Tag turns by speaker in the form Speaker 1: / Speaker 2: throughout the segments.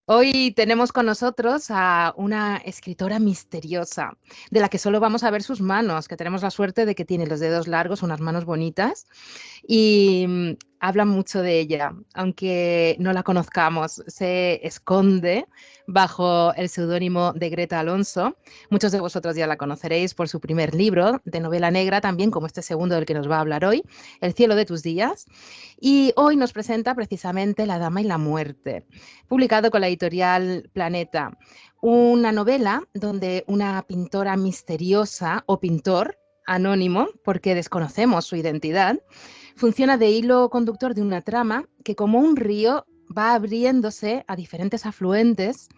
Speaker 1: Hoy tenemos con nosotros a una escritora misteriosa, de la que solo vamos a ver sus manos, que tenemos la suerte de que tiene los dedos largos, unas manos bonitas, y habla mucho de ella, aunque no la conozcamos. Se esconde bajo el seudónimo de Greta Alonso. Muchos de vosotros ya la conoceréis por su primer libro de novela negra, también como este segundo del que nos va a hablar hoy, El cielo de tus días. Y hoy nos presenta precisamente La dama y la muerte, publicado con la editorial Planeta. Una novela donde una pintora misteriosa o pintor anónimo, porque desconocemos su identidad, funciona de hilo conductor de una trama que, como un río, va abriéndose a diferentes afluentes,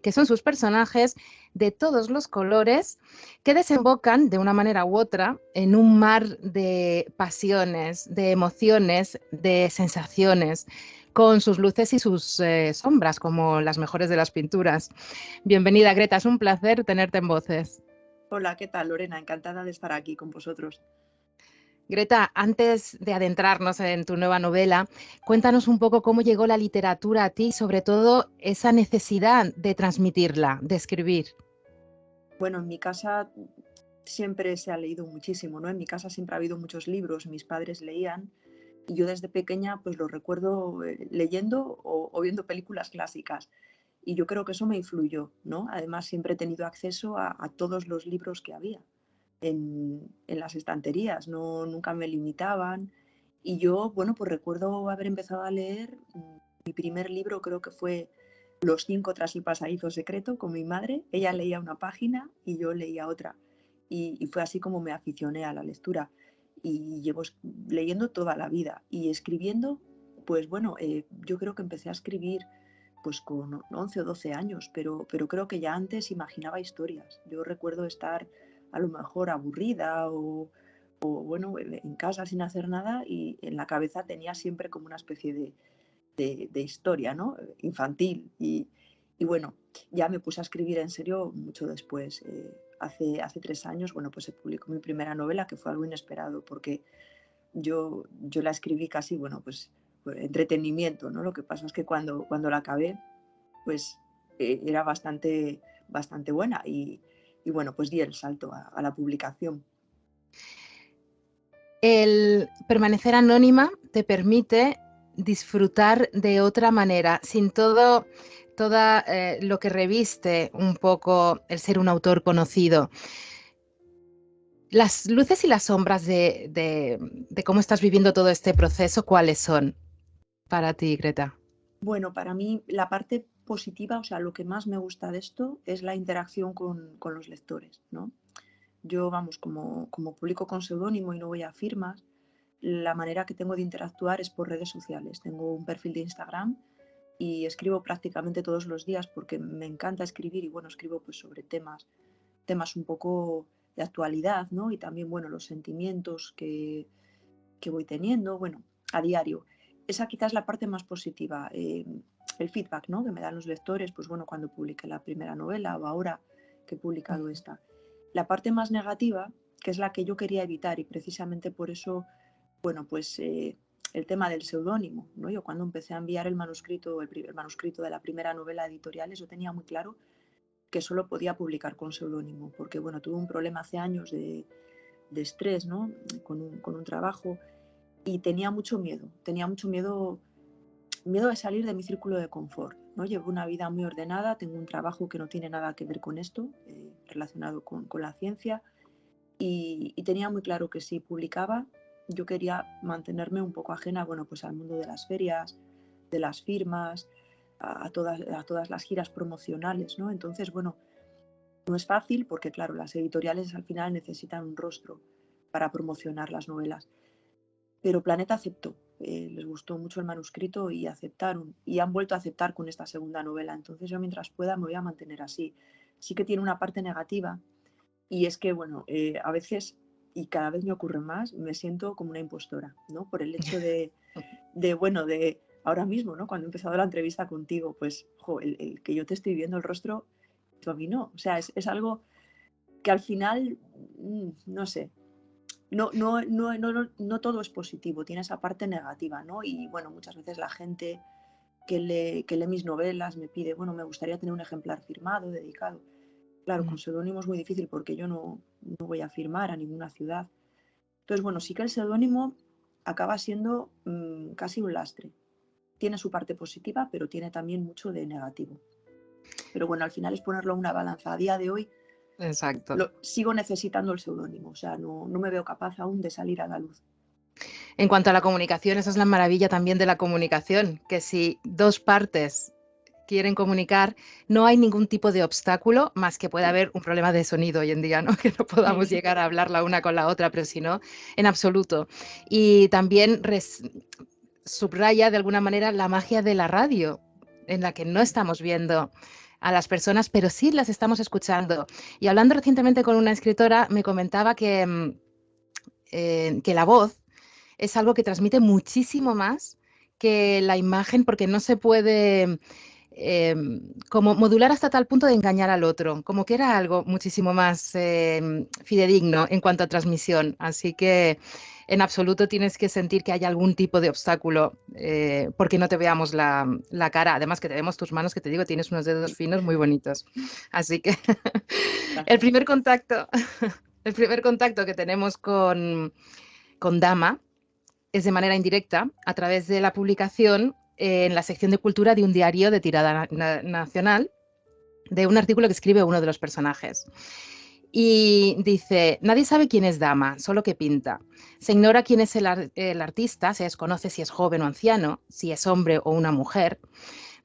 Speaker 1: que son sus personajes de todos los colores, que desembocan de una manera u otra en un mar de pasiones, de emociones, de sensaciones, con sus luces y sus sombras, como las mejores de las pinturas. Bienvenida, Greta, es un placer tenerte en Voces.
Speaker 2: Hola, ¿qué tal, Lorena? Encantada de estar aquí con vosotros.
Speaker 1: Greta, antes de adentrarnos en tu nueva novela, cuéntanos un poco cómo llegó la literatura a ti y sobre todo esa necesidad de transmitirla, de escribir.
Speaker 2: Bueno, en mi casa siempre se ha leído muchísimo, ¿no? En mi casa siempre ha habido muchos libros, mis padres leían y yo desde pequeña pues lo recuerdo leyendo o viendo películas clásicas y yo creo que eso me influyó, ¿no? Además siempre he tenido acceso a todos los libros que había en las estanterías, no, nunca me limitaban y yo, bueno, pues recuerdo haber empezado a leer, mi primer libro creo que fue Los 5 tras el pasadizo secreto con mi madre. Ella leía una página y yo leía otra. Y fue así como me aficioné a la lectura. Y llevo leyendo toda la vida y escribiendo, pues bueno, yo creo que empecé a escribir pues con 11 o 12 años, pero creo que ya antes imaginaba historias. Yo recuerdo estar a lo mejor aburrida o bueno, en casa sin hacer nada y en la cabeza tenía siempre como una especie de historia, ¿no? Infantil. Y bueno, ya me puse a escribir en serio mucho después. Hace 3 años, bueno, pues se publicó mi primera novela, que fue algo inesperado, porque yo la escribí casi, bueno, pues por entretenimiento, ¿no? Lo que pasa es que cuando la acabé, pues era bastante buena y bueno, pues di el salto a la publicación.
Speaker 1: El permanecer anónima te permite disfrutar de otra manera, sin todo lo que reviste un poco el ser un autor conocido. Las luces y las sombras de cómo estás viviendo todo este proceso, ¿cuáles son para ti, Greta?
Speaker 2: Bueno, para mí la parte positiva, o sea, lo que más me gusta de esto es la interacción con los lectores, ¿no? Yo, vamos, como publico con seudónimo y no voy a firmas, la manera que tengo de interactuar es por redes sociales. Tengo un perfil de Instagram y escribo prácticamente todos los días porque me encanta escribir y bueno, escribo pues sobre temas un poco de actualidad, ¿no? Y también, bueno, los sentimientos que voy teniendo, bueno, a diario. Esa quizás es la parte más positiva, el feedback, ¿no? Que me dan los lectores, pues bueno, cuando publiqué la primera novela o ahora que he publicado esta. La parte más negativa, que es la que yo quería evitar y precisamente por eso, bueno, pues el tema del seudónimo, ¿no? Yo cuando empecé a enviar el manuscrito de la primera novela a editoriales, yo tenía muy claro que solo podía publicar con seudónimo, porque bueno, tuve un problema hace años de estrés, ¿no? Con un trabajo y tenía mucho miedo de salir de mi círculo de confort, ¿no? Llevo una vida muy ordenada, tengo un trabajo que no tiene nada que ver con esto, relacionado con la ciencia, y tenía muy claro que si publicaba, yo quería mantenerme un poco ajena, bueno, pues al mundo de las ferias, de las firmas, a todas las giras promocionales, ¿no? Entonces, bueno, no es fácil porque, claro, las editoriales al final necesitan un rostro para promocionar las novelas. Pero Planeta aceptó, les gustó mucho el manuscrito y aceptaron, y han vuelto a aceptar con esta segunda novela. Entonces yo mientras pueda me voy a mantener así. Sí que tiene una parte negativa y es que, bueno, a veces, y cada vez me ocurre más, me siento como una impostora, ¿no? Por el hecho bueno, de ahora mismo, ¿no? Cuando he empezado la entrevista contigo, pues, jo, el que yo te estoy viendo el rostro, tú a mí no. O sea, es algo que al final, no sé, no todo es positivo, tiene esa parte negativa, ¿no? Y bueno, muchas veces la gente que lee mis novelas, me pide, bueno, me gustaría tener un ejemplar firmado, dedicado. Claro, con seudónimo es muy difícil porque yo no voy a firmar a ninguna ciudad. Entonces, bueno, sí que el seudónimo acaba siendo casi un lastre. Tiene su parte positiva, pero tiene también mucho de negativo. Pero bueno, al final es ponerlo en una balanza. A día de hoy
Speaker 1: Exacto.
Speaker 2: sigo necesitando el seudónimo, o sea, no me veo capaz aún de salir a la luz.
Speaker 1: En cuanto a la comunicación, esa es la maravilla también de la comunicación, que si dos partes quieren comunicar, no hay ningún tipo de obstáculo, más que puede haber un problema de sonido hoy en día, ¿no? Que no podamos llegar a hablar la una con la otra, pero si no, en absoluto. Y también subraya de alguna manera la magia de la radio, en la que no estamos viendo a las personas, pero sí las estamos escuchando. Y hablando recientemente con una escritora, me comentaba que la voz es algo que transmite muchísimo más que la imagen, porque no se puede como modular hasta tal punto de engañar al otro, como que era algo muchísimo más fidedigno en cuanto a transmisión. Así que en absoluto tienes que sentir que hay algún tipo de obstáculo porque no te veamos la cara. Además que te vemos tus manos, que te digo, tienes unos dedos finos muy bonitos. Así que el
Speaker 2: Gracias.
Speaker 1: primer contacto, el primer contacto que tenemos con Dama es de manera indirecta a través de la publicación en la sección de cultura de un diario de tirada nacional de un artículo que escribe uno de los personajes. Y dice, nadie sabe quién es Dama, solo que pinta. Se ignora quién es el artista, se desconoce si es joven o anciano, si es hombre o una mujer.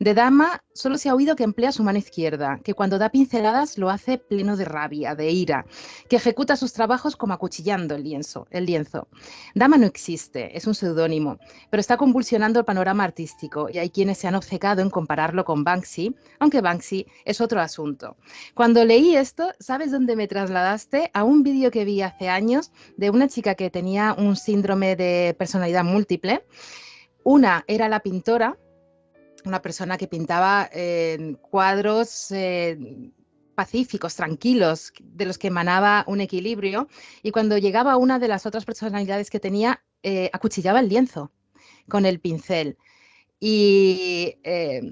Speaker 1: De Dama solo se ha oído que emplea su mano izquierda, que cuando da pinceladas lo hace pleno de rabia, de ira, que ejecuta sus trabajos como acuchillando el lienzo. Dama no existe, es un seudónimo, pero está convulsionando el panorama artístico y hay quienes se han obcecado en compararlo con Banksy, aunque Banksy es otro asunto. Cuando leí esto, ¿sabes dónde me trasladaste? A un vídeo que vi hace años de una chica que tenía un síndrome de personalidad múltiple. Una era la pintora, una persona que pintaba cuadros pacíficos, tranquilos, de los que emanaba un equilibrio, y cuando llegaba una de las otras personalidades que tenía, acuchillaba el lienzo con el pincel. Y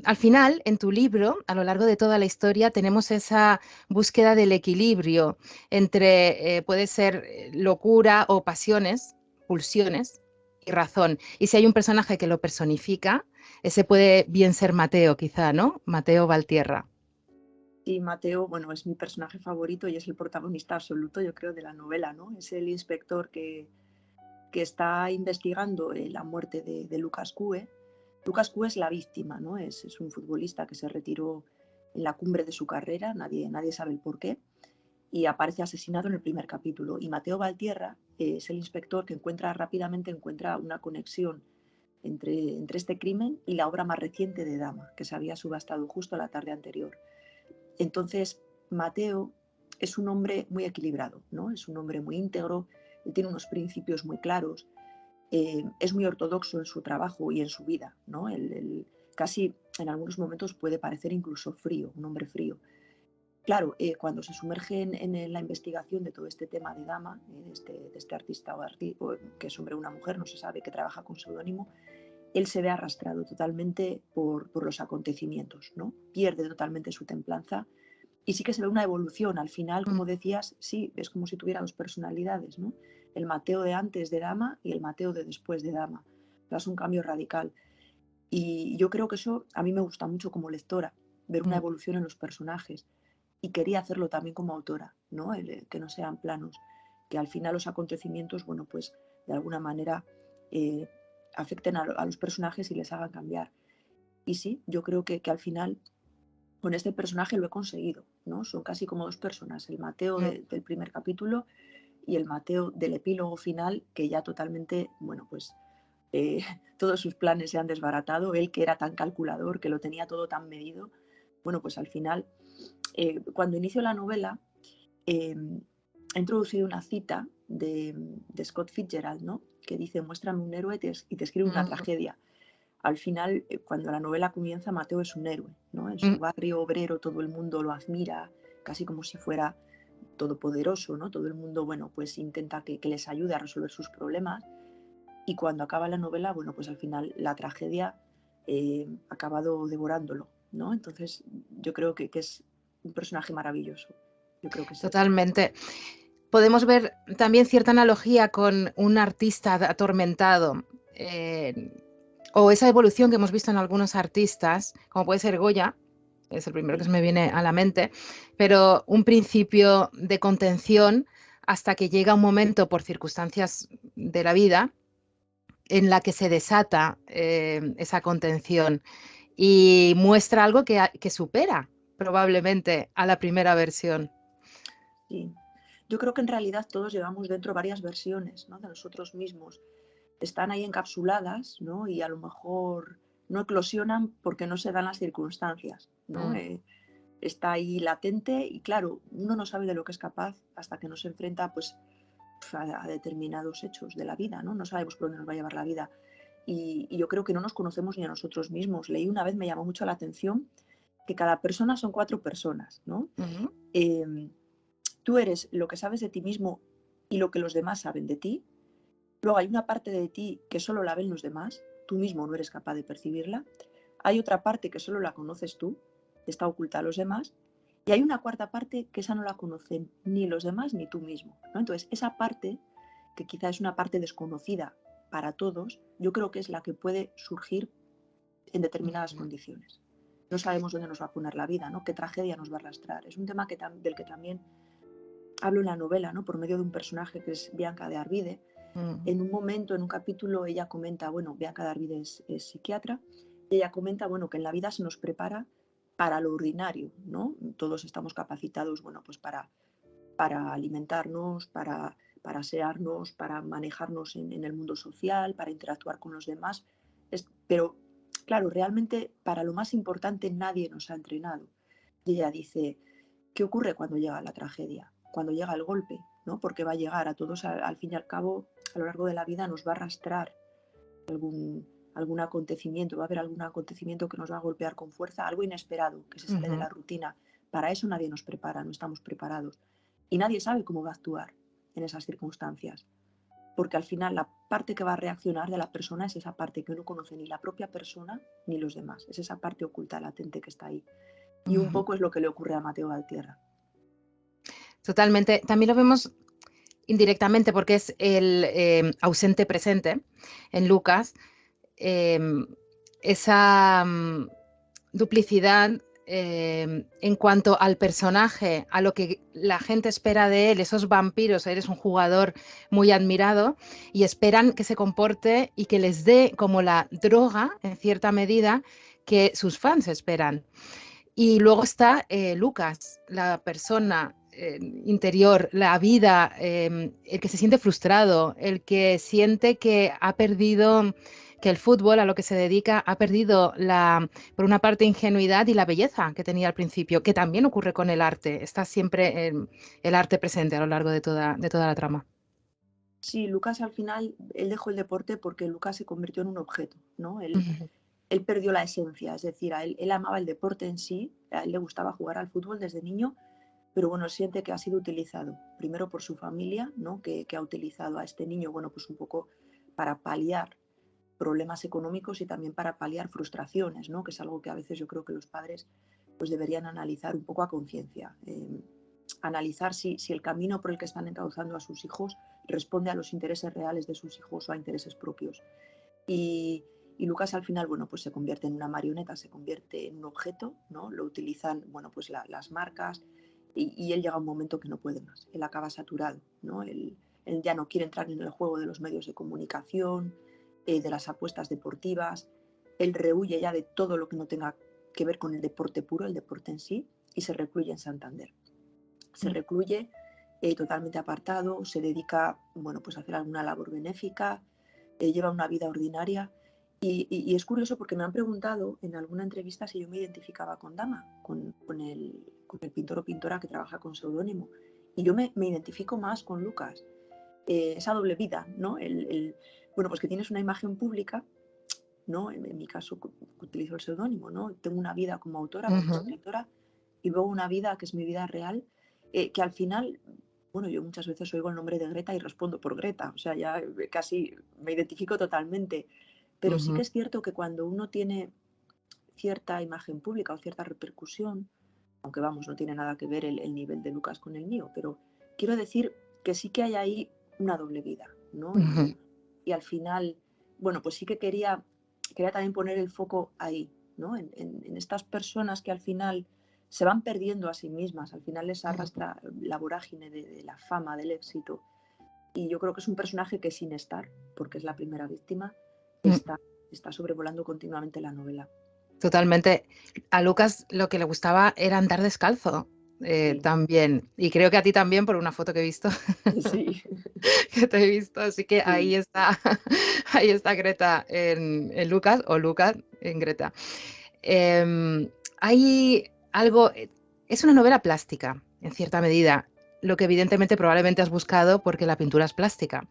Speaker 1: al final, en tu libro, a lo largo de toda la historia, tenemos esa búsqueda del equilibrio entre, puede ser locura o pasiones, pulsiones y razón. Y si hay un personaje que lo personifica, ese puede bien ser Mateo, quizá, ¿no? Mateo Valtierra.
Speaker 2: Y Mateo, bueno, es mi personaje favorito y es el protagonista absoluto, yo creo, de la novela, ¿no? Es el inspector que está investigando la muerte de Lucas Cue. Lucas Cue es la víctima, ¿no? Es un futbolista que se retiró en la cumbre de su carrera, nadie sabe el por qué, y aparece asesinado en el primer capítulo. Y Mateo Valtierra es el inspector que rápidamente encuentra una conexión entre este crimen y la obra más reciente de Dama, que se había subastado justo la tarde anterior. Entonces, Mateo es un hombre muy equilibrado, ¿no? Es un hombre muy íntegro, él tiene unos principios muy claros, es muy ortodoxo en su trabajo y en su vida, ¿no? Él casi en algunos momentos puede parecer incluso frío, un hombre frío. Claro, cuando se sumerge en la investigación de todo este tema de Dama, de este artista o que es hombre o una mujer, no se sabe, que trabaja con seudónimo, él se ve arrastrado totalmente por los acontecimientos, ¿no? Pierde totalmente su templanza y sí que se ve una evolución. Al final, como decías, sí, es como si tuviera dos personalidades, ¿no? El Mateo de antes de Dama y el Mateo de después de Dama. O sea, es un cambio radical. Y yo creo que eso a mí me gusta mucho como lectora, ver una evolución en los personajes. Y quería hacerlo también como autora, ¿no? Que no sean planos, que al final los acontecimientos, bueno, pues de alguna manera eh, afecten a los personajes y les hagan cambiar. Y sí, yo creo que al final con este personaje lo he conseguido, ¿no? Son casi como dos personas, el Mateo del primer capítulo y el Mateo del epílogo final, que ya totalmente, bueno, pues todos sus planes se han desbaratado, él que era tan calculador, que lo tenía todo tan medido, bueno, pues al final, cuando inicio la novela, he introducido una cita de Scott Fitzgerald, ¿no? Que dice, muéstrame un héroe y te escribe una tragedia. Al final, cuando la novela comienza, Mateo es un héroe, ¿no? En su barrio obrero todo el mundo lo admira, casi como si fuera todopoderoso, ¿no? Todo el mundo, bueno, pues intenta que les ayude a resolver sus problemas. Y cuando acaba la novela, bueno, pues al final la tragedia acabado devorándolo, ¿no? Entonces yo creo que es un personaje maravilloso. Yo creo que sí.
Speaker 1: Totalmente. Podemos ver también cierta analogía con un artista atormentado, o esa evolución que hemos visto en algunos artistas, como puede ser Goya, es el primero que se me viene a la mente, pero un principio de contención hasta que llega un momento por circunstancias de la vida en la que se desata esa contención y muestra algo que supera probablemente a la primera versión.
Speaker 2: Sí. Yo creo que en realidad todos llevamos dentro varias versiones, ¿no?, de nosotros mismos. Están ahí encapsuladas, ¿no? Y a lo mejor no eclosionan porque no se dan las circunstancias, ¿no? Está ahí latente y claro, uno no sabe de lo que es capaz hasta que no se enfrenta pues a determinados hechos de la vida, ¿no? No sabemos por dónde nos va a llevar la vida. Y yo creo que no nos conocemos ni a nosotros mismos. Leí una vez, me llamó mucho la atención, que cada persona son 4 personas, ¿no?
Speaker 1: Uh-huh.
Speaker 2: Tú eres lo que sabes de ti mismo y lo que los demás saben de ti. Luego hay una parte de ti que solo la ven los demás, tú mismo no eres capaz de percibirla. Hay otra parte que solo la conoces tú, está oculta a los demás. Y hay una cuarta parte que esa no la conocen ni los demás ni tú mismo, ¿no? Entonces, esa parte, que quizá es una parte desconocida para todos, yo creo que es la que puede surgir en determinadas condiciones. No sabemos dónde nos va a poner la vida, ¿no? Qué tragedia nos va a arrastrar. Es un tema del que también hablo en la novela, ¿no?, por medio de un personaje que es Bianca de Arvide. En un momento, en un capítulo, ella comenta, bueno, Bianca de Arvide es psiquiatra, y ella comenta, bueno, que en la vida se nos prepara para lo ordinario, ¿no? Todos estamos capacitados, bueno, pues para alimentarnos, para asearnos, para manejarnos en el mundo social, para interactuar con los demás. Pero, claro, realmente para lo más importante nadie nos ha entrenado. Y ella dice, ¿qué ocurre cuando llega la tragedia? Cuando llega el golpe, ¿no? Porque va a llegar a todos, al fin y al cabo, a lo largo de la vida nos va a arrastrar algún acontecimiento, va a haber algún acontecimiento que nos va a golpear con fuerza, algo inesperado, que se sale de la rutina. Para eso nadie nos prepara, no estamos preparados. Y nadie sabe cómo va a actuar en esas circunstancias. Porque al final la parte que va a reaccionar de la persona es esa parte que no conoce ni la propia persona ni los demás. Es esa parte oculta, latente que está ahí. Y un poco es lo que le ocurre a Mateo Valtierra.
Speaker 1: Totalmente. También lo vemos indirectamente porque es el ausente presente en Lucas. Esa duplicidad en cuanto al personaje, a lo que la gente espera de él, esos vampiros, eres un jugador muy admirado y esperan que se comporte y que les dé como la droga, en cierta medida, que sus fans esperan. Y luego está Lucas, la persona interior, la vida, el que se siente frustrado, el que siente que ha perdido, que el fútbol a lo que se dedica ha perdido por una parte, ingenuidad y la belleza que tenía al principio, que también ocurre con el arte. Está siempre el arte presente a lo largo de toda la trama.
Speaker 2: Sí, Lucas al final, él dejó el deporte porque Lucas se convirtió en un objeto, ¿no? Él perdió la esencia, es decir, él amaba el deporte en sí, a él le gustaba jugar al fútbol desde niño, pero bueno, siente que ha sido utilizado, primero por su familia, ¿no?, que ha utilizado a este niño, bueno, pues un poco para paliar problemas económicos y también para paliar frustraciones, ¿no?, que es algo que a veces yo creo que los padres pues deberían analizar un poco a conciencia. Analizar si el camino por el que están encauzando a sus hijos responde a los intereses reales de sus hijos o a intereses propios. Y Lucas al final, bueno, pues se convierte en una marioneta, se convierte en un objeto, ¿no? Lo utilizan, bueno, pues las marcas y él llega a un momento que no puede más. Él acaba saturado, ¿no? Él ya no quiere entrar en el juego de los medios de comunicación, de las apuestas deportivas. Él rehuye ya de todo lo que no tenga que ver con el deporte puro, el deporte en sí, y se recluye en Santander. Se recluye totalmente apartado, se dedica, bueno, pues a hacer alguna labor benéfica, lleva una vida ordinaria. Y es curioso porque me han preguntado en alguna entrevista si yo me identificaba con Dama, con el pintor o pintora que trabaja con seudónimo. Y yo me identifico más con Lucas. Esa doble vida, ¿no? Bueno, pues que tienes una imagen pública, ¿no? En mi caso utilizo el seudónimo, ¿no? Tengo una vida como autora, como escritora, y luego una vida que es mi vida real, que al final, bueno, yo muchas veces oigo el nombre de Greta y respondo por Greta, o sea, ya casi me identifico totalmente, Pero sí que
Speaker 1: Ujú,
Speaker 2: es cierto que cuando uno tiene cierta imagen pública o cierta repercusión, aunque vamos, no tiene nada que ver el nivel de Lucas con el mío, pero quiero decir que sí que hay ahí una doble vida, ¿no?
Speaker 1: ujú,
Speaker 2: Y al final, bueno, pues sí que quería también poner el foco ahí, ¿no? En estas personas que al final se van perdiendo a sí mismas, al final les
Speaker 1: ujú,
Speaker 2: arrastra la vorágine de la fama, del éxito. Y yo creo que es un personaje que sin estar, porque es la primera víctima,
Speaker 1: mm.
Speaker 2: está, está sobrevolando continuamente la novela.
Speaker 1: Totalmente. A Lucas lo que le gustaba era andar descalzo,
Speaker 2: Sí,
Speaker 1: también. Y creo que a ti también, por una foto que he visto,
Speaker 2: sí,
Speaker 1: que te he visto. Así que ahí
Speaker 2: sí.
Speaker 1: está, ahí está Greta en Lucas o Lucas en Greta. Em, Hay algo, es una novela plástica, en cierta medida, lo que evidentemente probablemente has buscado porque la pintura es plástica.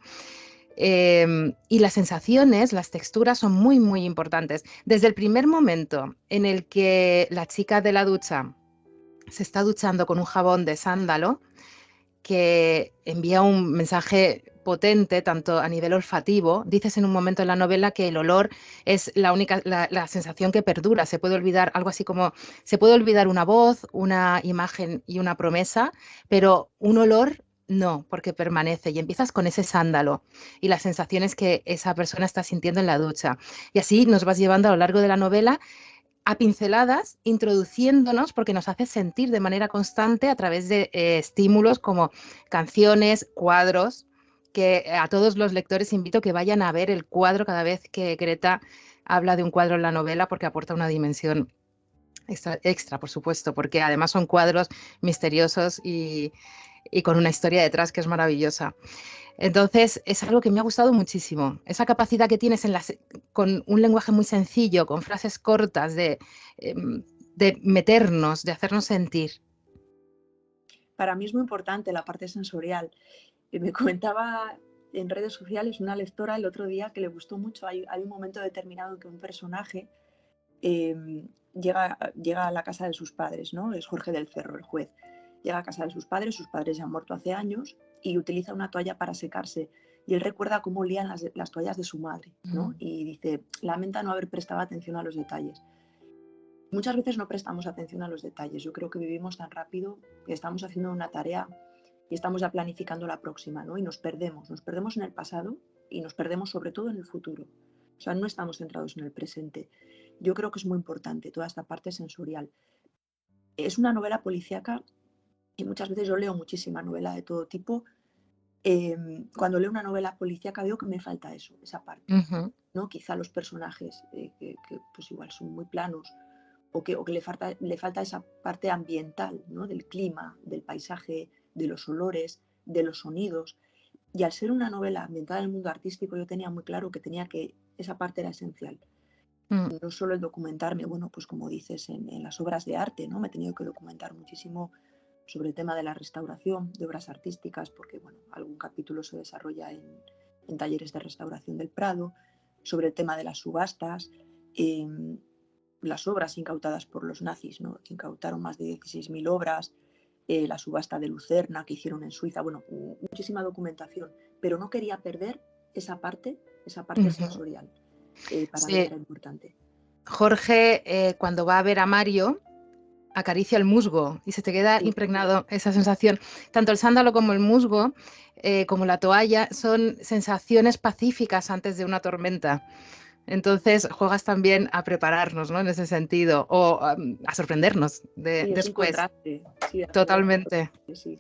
Speaker 1: Y las sensaciones, las texturas son muy, muy importantes. Desde el primer momento en el que la chica de la ducha se está duchando con un jabón de sándalo, que envía un mensaje potente, tanto a nivel olfativo. Dices en un momento en la novela que el olor es la única, la sensación que perdura. Se puede olvidar algo así como, se puede olvidar una voz, una imagen y una promesa, pero un olor no, porque permanece y empiezas con ese sándalo y las sensaciones que esa persona está sintiendo en la ducha. Y así nos vas llevando a lo largo de la novela a pinceladas, introduciéndonos porque nos hace sentir de manera constante a través de estímulos como canciones, cuadros, que a todos los lectores invito a que vayan a ver el cuadro cada vez que Greta habla de un cuadro en la novela porque aporta una dimensión extra, extra por supuesto, porque además son cuadros misteriosos y con una historia detrás que es maravillosa. Entonces, es algo que me ha gustado muchísimo. Esa capacidad que tienes con un lenguaje muy sencillo, con frases cortas, de meternos, de hacernos sentir.
Speaker 2: Para mí es muy importante la parte sensorial. Me comentaba en redes sociales una lectora el otro día que le gustó mucho. Hay un momento determinado en que un personaje llega a la casa de sus padres, ¿no? Es Jorge del Cerro, el juez. Llega a casa de sus padres ya han muerto hace años, y utiliza una toalla para secarse. Y él recuerda cómo olían las toallas de su madre, ¿no?
Speaker 1: Mm,
Speaker 2: Y dice, lamenta no haber prestado atención a los detalles. Muchas veces no prestamos atención a los detalles. Yo creo que vivimos tan rápido que estamos haciendo una tarea y estamos ya planificando la próxima, ¿no? Y nos perdemos en el pasado y nos perdemos sobre todo en el futuro. O sea, no estamos centrados en el presente. Yo creo que es muy importante toda esta parte sensorial. Es una novela policíaca y muchas veces yo leo muchísima novela de todo tipo. Cuando leo una novela policíaca veo que me falta eso, esa parte,
Speaker 1: ujú,
Speaker 2: ¿no? Quizá los personajes que pues igual son muy planos o que le falta esa parte ambiental, ¿no? Del clima, del paisaje, de los olores, de los sonidos. Y al ser una novela ambientada en el mundo artístico, yo tenía muy claro que esa parte era esencial.
Speaker 1: mm,
Speaker 2: No solo el documentarme, bueno, pues como dices, en las obras de arte, ¿no? Me he tenido que documentar muchísimo sobre el tema de la restauración de obras artísticas, porque, bueno, algún capítulo se desarrolla en talleres de restauración del Prado, sobre el tema de las subastas, eh, las obras incautadas por los nazis, ¿no? Que incautaron más de 16.000 obras, la subasta de Lucerna que hicieron en Suiza, bueno, muchísima documentación, pero no quería perder esa parte
Speaker 1: ujú.
Speaker 2: sensorial. Para mí
Speaker 1: Sí,
Speaker 2: era importante.
Speaker 1: Jorge, cuando va a ver a Mario, acaricia el musgo y se te queda
Speaker 2: Sí,
Speaker 1: impregnado esa sensación. Tanto el sándalo como el musgo, como la toalla, son sensaciones pacíficas antes de una tormenta. Entonces juegas también a prepararnos, ¿no? En ese sentido, o a sorprendernos
Speaker 2: sí, es un
Speaker 1: después,
Speaker 2: contraste, sí, absolutamente,
Speaker 1: totalmente.
Speaker 2: sí.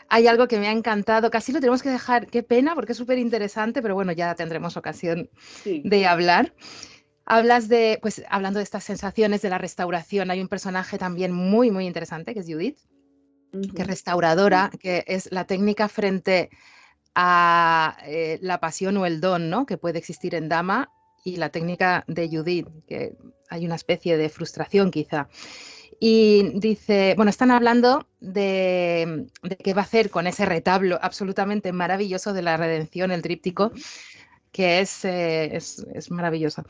Speaker 1: Hay algo que me ha encantado, casi lo tenemos que dejar, qué pena, porque es súper interesante, pero bueno, ya tendremos ocasión
Speaker 2: Sí.
Speaker 1: de hablar. Hablas de, pues hablando de estas sensaciones de la restauración, hay un personaje también muy, muy interesante, que es Judith, que es
Speaker 2: Ujú,
Speaker 1: restauradora,
Speaker 2: sí,
Speaker 1: que es la técnica frente a la pasión o el don, ¿no? Que puede existir en Dama, y la técnica de Judith, que hay una especie de frustración quizá. Y dice, bueno, están hablando de qué va a hacer con ese retablo absolutamente maravilloso de la redención, el tríptico,
Speaker 2: ujú.
Speaker 1: que es maravilloso.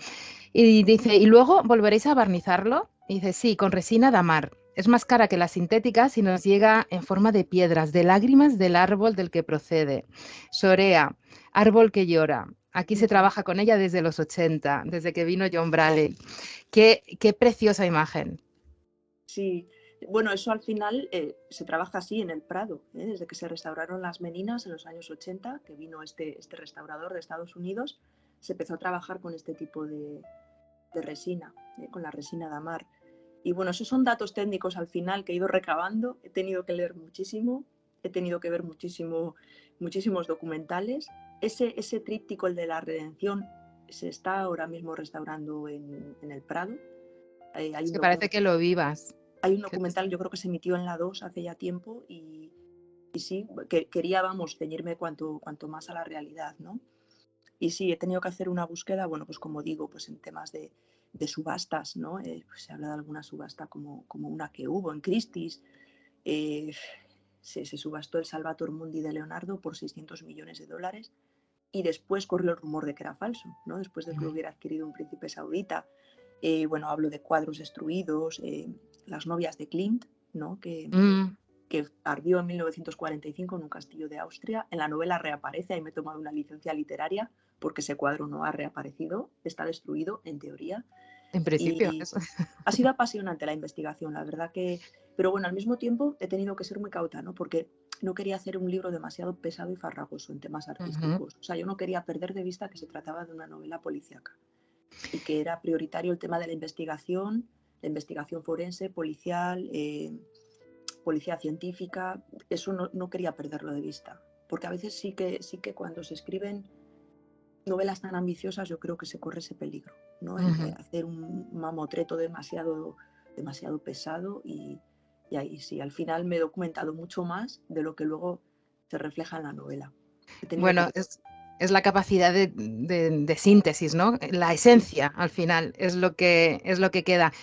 Speaker 1: Y dice, ¿y luego volveréis a barnizarlo? Y dice, sí, con resina damar. Es más cara que la sintética si nos llega en forma de piedras, de lágrimas del árbol del que procede. Sorea, árbol que llora. Aquí se
Speaker 2: Ujú.
Speaker 1: trabaja con ella desde los 80, desde que vino John Bradley. Qué preciosa imagen.
Speaker 2: Sí, bueno, eso al final se trabaja así en el Prado, desde que se restauraron las Meninas en los años 80, que vino este restaurador de Estados Unidos, se empezó a trabajar con este tipo de resina, con la resina de amar. Y bueno, esos son datos técnicos al final que he ido recabando, he tenido que leer muchísimo, he tenido que ver muchísimos documentales. Ese tríptico, el de la redención, se está ahora mismo restaurando en el Prado. Hay
Speaker 1: Es
Speaker 2: un
Speaker 1: que parece que lo vivas.
Speaker 2: hay un
Speaker 1: Que-
Speaker 2: documental, yo creo que se emitió en la 2 hace ya tiempo y sí, que quería, vamos, ceñirme cuanto más a la realidad, ¿no? Y sí, he tenido que hacer una búsqueda, bueno, pues como digo, pues en temas de subastas, ¿no? Pues se habla de alguna subasta como una que hubo en Christie's. eh, se subastó el Salvator Mundi de Leonardo por 600 millones de dólares y después corrió el rumor de que era falso, ¿no? Después de que lo hubiera adquirido un príncipe saudita. Bueno, hablo de cuadros destruidos, las novias de Klimt, ¿no?
Speaker 1: Mm,
Speaker 2: Que ardió en 1945 en un castillo de Austria. En la novela reaparece, ahí me he tomado una licencia literaria porque ese cuadro no ha reaparecido, está destruido en teoría.
Speaker 1: en principio,
Speaker 2: Y
Speaker 1: eso.
Speaker 2: ha sido apasionante la investigación, la verdad que... Pero bueno, al mismo tiempo he tenido que ser muy cauta, ¿no? Porque no quería hacer un libro demasiado pesado y farragoso en temas
Speaker 1: Ujú.
Speaker 2: artísticos. O sea, yo no quería perder de vista que se trataba de una novela policíaca y que era prioritario el tema de la investigación forense, policial, policía científica. Eso no quería perderlo de vista. Porque a veces sí que cuando se escriben novelas tan ambiciosas yo creo que se corre ese peligro, ¿no? El de
Speaker 1: Ujú.
Speaker 2: hacer un mamotreto demasiado pesado y ahí sí, al final me he documentado mucho más de lo que luego se refleja en la novela. He tenido que...
Speaker 1: Bueno, es la capacidad de síntesis, ¿no? La esencia, al final, es lo que queda.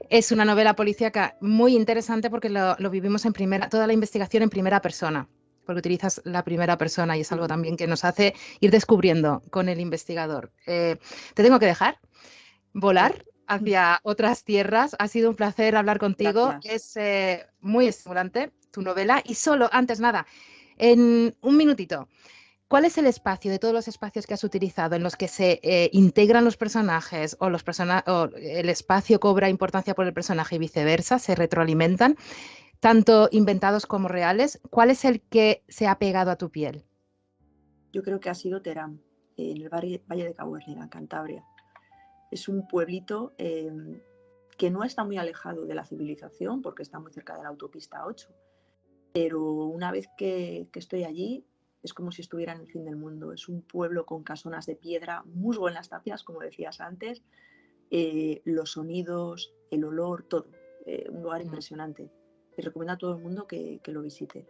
Speaker 1: Es una novela policíaca muy interesante porque lo vivimos en toda la investigación en primera persona, porque utilizas la primera persona y es algo también que nos hace ir descubriendo con el investigador. Te tengo que dejar
Speaker 2: Bueno,
Speaker 1: volar hacia otras tierras. Ha sido un placer hablar contigo.
Speaker 2: gracias.
Speaker 1: Es muy estimulante tu novela. Y solo, antes nada, en un minutito. ¿Cuál es el espacio de todos los espacios que has utilizado en los que se integran los personajes o el espacio cobra importancia por el personaje y viceversa, se retroalimentan, tanto inventados como reales? ¿Cuál es el que se ha pegado a tu piel?
Speaker 2: Yo creo que ha sido Terán, en el Valle de Cahuérniga, en Cantabria. Es un pueblito que no está muy alejado de la civilización porque está muy cerca de la autopista 8, pero una vez que estoy allí es como si estuviera en el fin del mundo. Es un pueblo con casonas de piedra, musgo en las tapias, como decías antes, los sonidos, el olor, todo. Un lugar impresionante. Y recomiendo a todo el mundo que lo visite.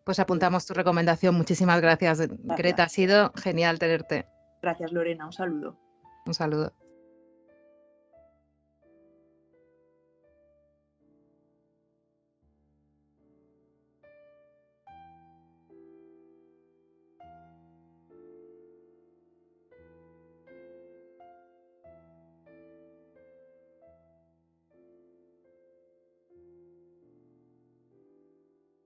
Speaker 1: Pues apuntamos tu recomendación. Muchísimas gracias, Greta. Ha
Speaker 2: Gracias.
Speaker 1: sido genial tenerte.
Speaker 2: Gracias, Lorena. Un saludo.
Speaker 1: Un saludo.